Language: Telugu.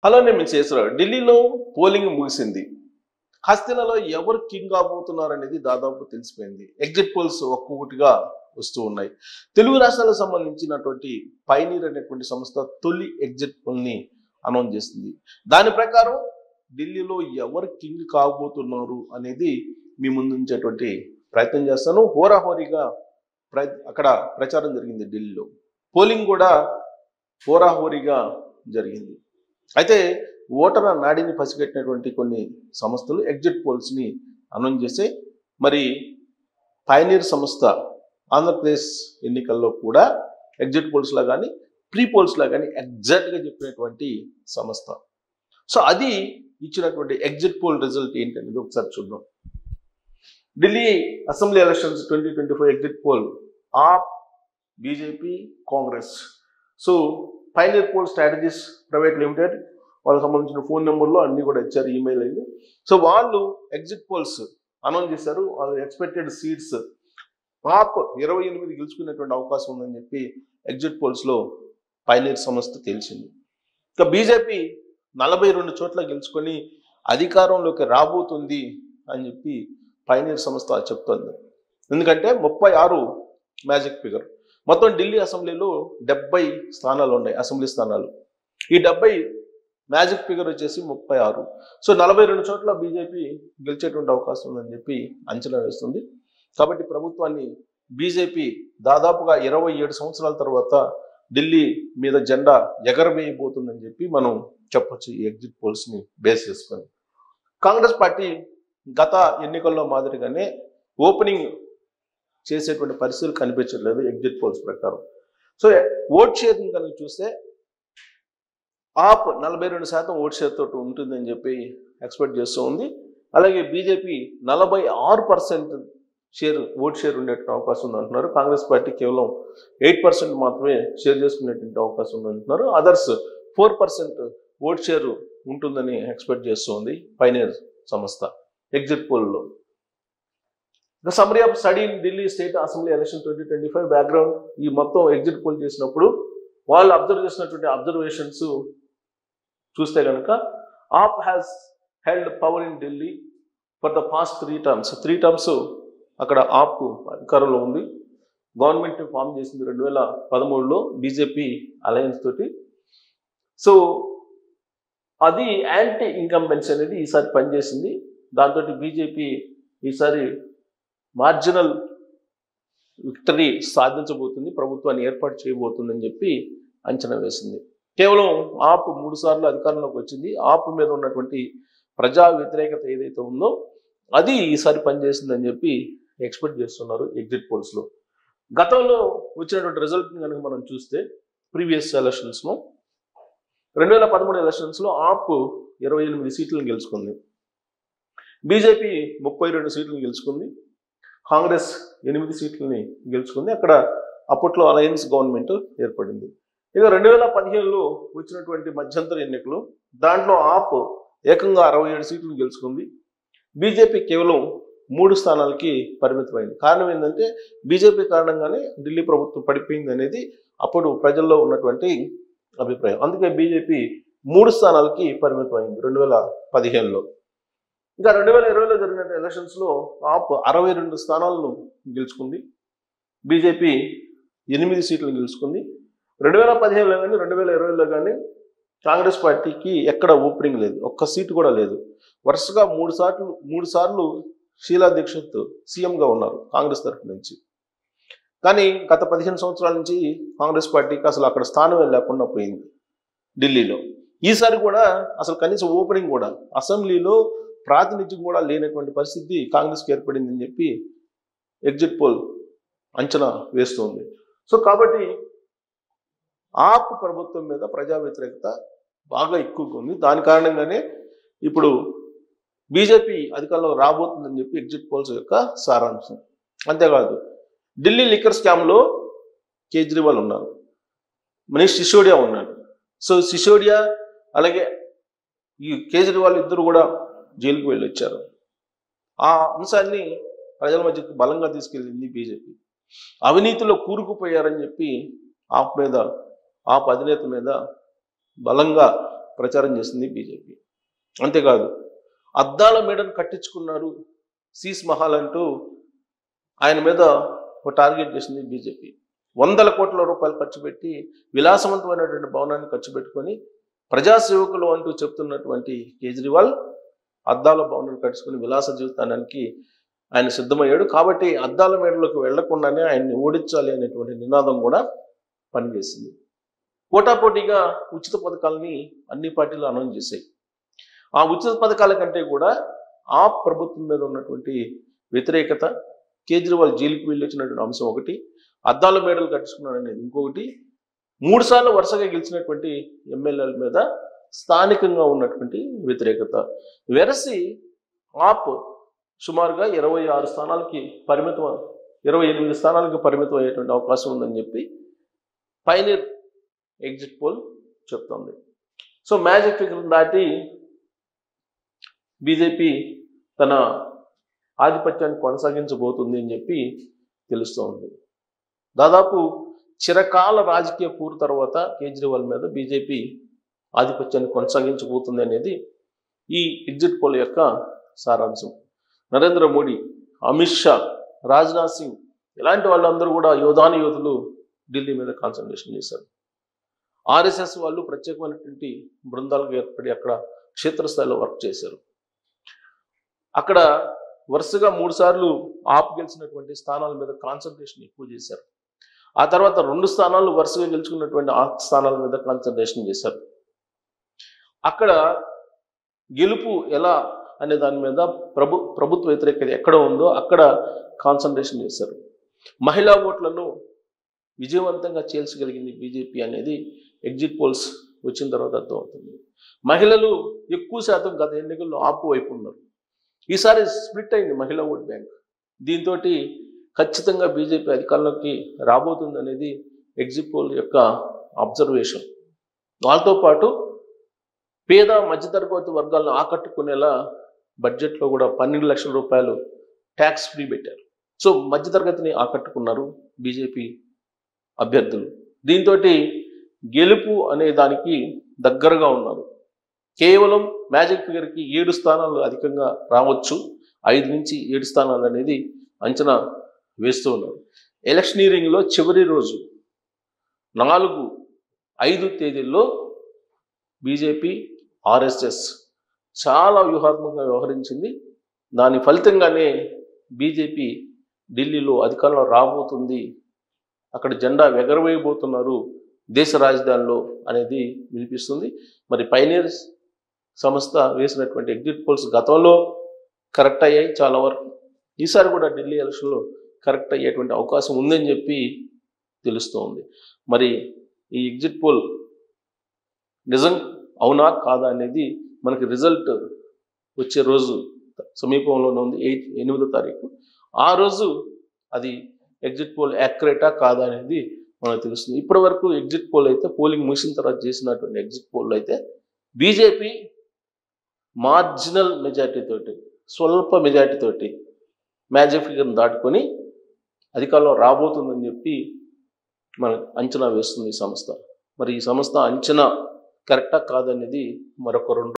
అలానే మేము చేసారు. ఢిల్లీలో పోలింగ్ ముగిసింది. హస్తినలో ఎవరు కింగ్ కాబోతున్నారు అనేది దాదాపు తెలిసిపోయింది. ఎగ్జిట్ పోల్స్ ఒక్కొక్కటిగా వస్తూ ఉన్నాయి. తెలుగు రాష్ట్రాలకు సంబంధించినటువంటి పైనీర్ అనేటువంటి సంస్థ తొలి ఎగ్జిట్ పోల్ ని అనౌన్స్ చేసింది. దాని ప్రకారం ఢిల్లీలో ఎవరు కింగ్ కాబోతున్నారు అనేది మీ ముందు ఉంచేటువంటి ప్రయత్నం చేస్తాను. హోరాహోరీగా అక్కడ ప్రచారం జరిగింది. ఢిల్లీలో పోలింగ్ కూడా హోరాహోరీగా జరిగింది. అయితే ఓటర్ల నాడిని పసిగట్టినటువంటి కొన్ని సంస్థలు ఎగ్జిట్ పోల్స్ ని అనౌన్స్ చేసి మరి పైనీర్ సంస్థ ఆంధ్రప్రదేశ్ ఎన్నికల్లో కూడా ఎగ్జిట్ పోల్స్ లా కానీ ప్రీ పోల్స్ లా కానీ ఎగ్జాక్ట్ గా చెప్పినటువంటి సంస్థ. సో అది ఇచ్చినటువంటి ఎగ్జిట్ పోల్ రిజల్ట్ ఏంటనేది ఒకసారి చూద్దాం. Delhi assembly elections 2024 exit poll AAP, BJP, Congress. So Pioneer poll strategies private limited వాళ్ళకి సంబంధించిన ఫోన్ నెంబర్లు అన్ని కూడా ఇచ్చారు, ఈమెయిల్ అయింది. సో వాళ్ళు ఎగ్జిట్ పోల్స్ అనౌన్స్ చేశారు. వాళ్ళు ఎక్స్పెక్టెడ్ సీట్స్ ఆప్ 28 గెలుచుకునేటువంటి అవకాశం ఉందని చెప్పి ఎగ్జిట్ పోల్స్ లో పైనీర్ సంస్థ తెలిసింది. ఇక బీజేపీ 42 చోట్ల గెలుచుకొని అధికారంలోకి రాబోతుంది అని చెప్పి పైనీర్ సంస్థ చెప్తోంది. ఎందుకంటే 36 మ్యాజిక్ ఫిగర్. మొత్తం ఢిల్లీ అసెంబ్లీలో 70 స్థానాలు ఉన్నాయి, అసెంబ్లీ స్థానాలు. ఈ 70 మ్యాజిక్ ఫిగర్ వచ్చేసి 36. సో 42 చోట్ల బీజేపీ గెలిచేటువంటి అవకాశం ఉందని చెప్పి అంచనా వేస్తుంది. కాబట్టి ప్రభుత్వాన్ని బీజేపీ దాదాపుగా 27 సంవత్సరాల తర్వాత ఢిల్లీ మీద జెండా ఎగరవేయబోతుందని చెప్పి మనం చెప్పొచ్చు ఈ ఎగ్జిట్ పోల్స్ ని బేస్ చేసుకొని. కాంగ్రెస్ పార్టీ గత ఎన్నికల్లో మాదిరిగానే ఓపెనింగ్ చేసేటువంటి పరిస్థితులు కనిపించట్లేదు ఎగ్జిట్ పోల్స్ ప్రకారం. సో ఓట్ షేర్ కనుక చూస్తే ఆప్ 42% ఓట్ షేర్ తోటి ఉంటుందని చెప్పి ఎక్స్పెక్ట్ చేస్తూ ఉంది. అలాగే బీజేపీ 46% ఓట్ షేర్ ఉండేటువంటి అవకాశం ఉంది అంటున్నారు. కాంగ్రెస్ పార్టీ కేవలం 8% మాత్రమే షేర్ చేసుకునేటువంటి అవకాశం ఉంది అంటున్నారు. అదర్స్ 4% ఓట్ షేర్ ఉంటుందని ఎక్స్పెక్ట్ చేస్తూ ఉంది పైనీర్ సంస్థ ఎగ్జిట్ పోల్లో. The summary of study in Delhi state assembly election 2025 background. ఈ మొత్తం ఎగ్జిట్ పోల్ చేసినప్పుడు వాళ్ళు అబ్జర్వ్ చేసినటువంటి అబ్జర్వేషన్స్ చూస్తే కనుక AAP has held power in Delhi for the past 3 terms. 3 terms అక్కడ ఆప్ అధికారంలో ఉంది. గవర్నమెంట్ ఫామ్ చేసింది 2013లో బీజేపీ అలయన్స్ తోటి. సో అది యాంటీ ఇన్కంబెన్సీ అనేది ఈసారి పనిచేసింది. దాంతో బీజేపీ ఈసారి మార్జినల్ విక్టరీ సాధించబోతుంది, ప్రభుత్వాన్ని ఏర్పాటు చేయబోతుందని చెప్పి అంచనా వేసింది. కేవలం ఆప్ 3 సార్లు అధికారంలోకి వచ్చింది. ఆప్ మీద ఉన్నటువంటి ప్రజా వ్యతిరేకత ఏదైతే ఉందో అది ఈసారి పనిచేసిందని చెప్పి ఎక్స్పెక్ట్ చేస్తున్నారు ఎగ్జిట్ పోల్స్ లో. గతంలో వచ్చినటువంటి రిజల్ట్ కనుక మనం చూస్తే ప్రీవియస్ ఎలక్షన్స్ లో 2013 ఎలక్షన్స్ లో ఆప్ 28 సీట్లను గెలుచుకుంది, బీజేపీ 32 సీట్లను గెలుచుకుంది, కాంగ్రెస్ 8 సీట్లని గెలుచుకుంది. అక్కడ అప్పట్లో అలయన్స్ గవర్నమెంట్ ఏర్పడింది. ఇక 2015లో వచ్చినటువంటి మధ్యంతర ఎన్నికలు దాంట్లో ఆప్ ఏకంగా 67 సీట్లను గెలుచుకుంది, బీజేపీ కేవలం 3 స్థానాలకి పరిమితమైంది. కారణం ఏంటంటే బీజేపీ కారణంగానే ఢిల్లీ ప్రభుత్వం పడిపోయింది అనేది అప్పుడు ప్రజల్లో ఉన్నటువంటి అభిప్రాయం. అందుకే బీజేపీ 3 స్థానాలకి పరిమితమైంది 2015లో. ఇంకా 2020లో జరిగిన ఎలక్షన్స్ లో ఆప్ 62 స్థానాలను గెలుచుకుంది, బీజేపీ 8 సీట్లను గెలుచుకుంది. 2015లో కానీ 2020లో కానీ కాంగ్రెస్ పార్టీకి ఎక్కడ ఓపెనింగ్ లేదు, ఒక్క సీటు కూడా లేదు. వరుసగా 3 సార్లు షీలా దీక్షిత్ సీఎంగా ఉన్నారు కాంగ్రెస్ తరఫు నుంచి. కానీ గత 15 సంవత్సరాల నుంచి కాంగ్రెస్ పార్టీకి అసలు అక్కడ స్థానం లేకుండా పోయింది ఢిల్లీలో. ఈసారి కూడా అసలు కనీసం ఓపెనింగ్ కూడా, అసెంబ్లీలో ప్రాతినిధ్యం కూడా లేనటువంటి పరిస్థితి కాంగ్రెస్కి ఏర్పడిందని చెప్పి ఎగ్జిట్ పోల్ అంచనా వేస్తుంది. సో కాబట్టి ఆప్ ప్రభుత్వం మీద ప్రజా వ్యతిరేకత బాగా ఎక్కువగా ఉంది. దాని కారణంగానే ఇప్పుడు బీజేపీ అధికారంలో రాబోతుందని చెప్పి ఎగ్జిట్ పోల్స్ యొక్క సారాంశం. అంతేకాదు ఢిల్లీ లిక్కర్ స్కామ్లో కేజ్రీవాల్ ఉన్నారు, మనీష్ సిసోడియా ఉన్నాడు. సో సిసోడియా అలాగే ఈ కేజ్రీవాల్ ఇద్దరు కూడా జైలుకు వెళ్ళి వచ్చారు. ఆ అంశాన్ని ప్రజల మధ్యకు బలంగా తీసుకెళ్ళింది బీజేపీ. అవినీతిలో కూరుకుపోయారని చెప్పి ఆప్ అధినేత మీద బలంగా ప్రచారం చేసింది బీజేపీ. అంతేకాదు అద్దాల మేడను కట్టించుకున్నారు శీస్ మహల్ అంటూ ఆయన మీద ఒక టార్గెట్ చేసింది బీజేపీ. 100 కోట్ల రూపాయలు ఖర్చు పెట్టి విలాసవంతమైనటువంటి భవనాన్ని ఖర్చు పెట్టుకొని ప్రజాసేవకులు అంటూ చెప్తున్నటువంటి కేజ్రీవాల్ అద్దాల భవనాన్ని కట్టుకుని విలాస జీవితానికి ఆయన సిద్ధమయ్యాడు. కాబట్టి అద్దాల మేడలోకి వెళ్లకుండానే ఆయన్ని ఓడించాలి అనేటువంటి నినాదం కూడా పనిచేసింది. పోటాపోటీగా ఉచిత పథకాలని అన్ని పార్టీలు అనౌన్స్ చేశాయి. ఆ ఉచిత పథకాల కంటే కూడా ఆ ప్రభుత్వం మీద ఉన్నటువంటి వ్యతిరేకత, కేజ్రీవాల్ జైలుకి వెళ్ళి వచ్చినటువంటి అంశం ఒకటి, అద్దాల మేడలు కట్టించుకున్నాడు అనేది ఇంకొకటి, 3 సార్లు వరుసగా గెలిచినటువంటి ఎమ్మెల్యేల మీద స్థానికంగా ఉన్నటువంటి వ్యతిరేకత వెరసి ఆప్ సుమారుగా 26 స్థానాలకి పరిమితం, 28 స్థానాలకు పరిమితం అయ్యేటువంటి అవకాశం ఉందని చెప్పి పైనీర్ ఎగ్జిట్ పోల్ చెప్తోంది. సో మ్యాజిక్ ఫిగర్ దాటి బీజేపీ తన ఆధిపత్యాన్ని కొనసాగించబోతుంది అని చెప్పి తెలుస్తూ ఉంది. దాదాపు చిరకాల రాజకీయ పూర్ తర్వాత కేజ్రీవాల్ మీద బీజేపీ ఆధిపత్యాన్ని కొనసాగించబోతుంది అనేది ఈ ఎగ్జిట్ పోల్ యొక్క సారాంశం. నరేంద్ర మోడీ, అమిత్ షా, రాజ్నాథ్ సింగ్ ఇలాంటి వాళ్ళందరూ కూడా యోధులు ఢిల్లీ మీద కాన్సన్ట్రేషన్ చేశారు. ఆర్ఎస్ఎస్ వాళ్ళు ప్రత్యేకమైనటువంటి బృందాలకు ఏర్పడి అక్కడ క్షేత్రస్థాయిలో వర్క్ చేశారు. అక్కడ వరుసగా 3 సార్లు ఆప్ గెలిచినటువంటి స్థానాల మీద కాన్సన్ట్రేషన్ ఎక్కువ చేశారు. ఆ తర్వాత 2 స్థానాలు వరుసగా గెలుచుకున్నటువంటి ఆ స్థానాల మీద కాన్సన్ట్రేషన్ చేశారు. అక్కడ గెలుపు ఎలా అనే దాని మీద ప్రభుత్వ వ్యతిరేకత ఎక్కడ ఉందో అక్కడ కాన్సన్ట్రేషన్ చేశారు. మహిళా ఓట్లను విజయవంతంగా చేల్చగలిగింది బీజేపీ అనేది ఎగ్జిట్ పోల్స్ వచ్చిన తర్వాత అర్థమవుతుంది. మహిళలు ఎక్కువ శాతం గత ఎన్నికల్లో ఆపు వైపు ఉన్నారు. ఈసారి స్ప్లిట్ అయింది మహిళా ఓట్ బ్యాంక్. దీంతో ఖచ్చితంగా బీజేపీ అధికారంలోకి రాబోతుంది అనేది ఎగ్జిట్ పోల్ యొక్క అబ్జర్వేషన్. వాళ్ళతో పాటు పేద మధ్యతరగతి వర్గాలను ఆకట్టుకునేలా బడ్జెట్లో కూడా 12 లక్షల రూపాయలు ట్యాక్స్ ఫ్రీ పెట్టారు. సో మధ్యతరగతిని ఆకట్టుకున్నారు బీజేపీ అభ్యర్థులు. దీంతో గెలుపు అనే దానికి దగ్గరగా ఉన్నారు. కేవలం మ్యాజిక్ ఫిగర్కి 7 స్థానాలు అధికంగా రావచ్చు, 5 నుంచి 7 స్థానాలు అనేది అంచనా వేస్తూ ఉన్నారు. ఎలక్షనీరింగ్లో చివరి రోజు 4, 5 తేదీల్లో బీజేపీ, ఆర్ఎస్ఎస్ చాలా వ్యూహాత్మకంగా వ్యవహరించింది. దాని ఫలితంగానే బీజేపీ ఢిల్లీలో అధికారంలో రాబోతుంది, అక్కడ జెండా ఎగరవేయబోతున్నారు దేశ రాజధానిలో అనేది వినిపిస్తుంది. మరి పైనీర్ సంస్థ వేసినటువంటి ఎగ్జిట్ పోల్స్ గతంలో కరెక్ట్ అయ్యాయి చాలా వరకు. ఈసారి కూడా ఢిల్లీ ఎలక్షన్లో కరెక్ట్ అయ్యేటువంటి అవకాశం ఉందని చెప్పి తెలుస్తోంది. మరి ఈ ఎగ్జిట్ పోల్ నిజం అవునా కాదా అనేది మనకి రిజల్ట్ వచ్చే రోజు సమీపంలోనే ఉంది, 8వ తారీఖు. ఆ రోజు అది ఎగ్జిట్ పోల్ యాక్యురేటా కాదా అనేది మనకు తెలుస్తుంది. ఇప్పటి వరకు ఎగ్జిట్ పోల్ అయితే పోలింగ్ ముగిసిన తర్వాత చేసినటువంటి ఎగ్జిట్ పోల్ అయితే బీజేపీ మార్జినల్ మెజార్టీ తోటి, స్వల్ప మెజార్టీ తోటి మ్యాజిక్ ఫిగర్ని దాటుకొని అధికారంలో రాబోతుందని చెప్పి మన అంచనా వేస్తుంది ఈ సంస్థ. మరి ఈ సంస్థ అంచనా కరెక్టా కాదనేది మరొక 2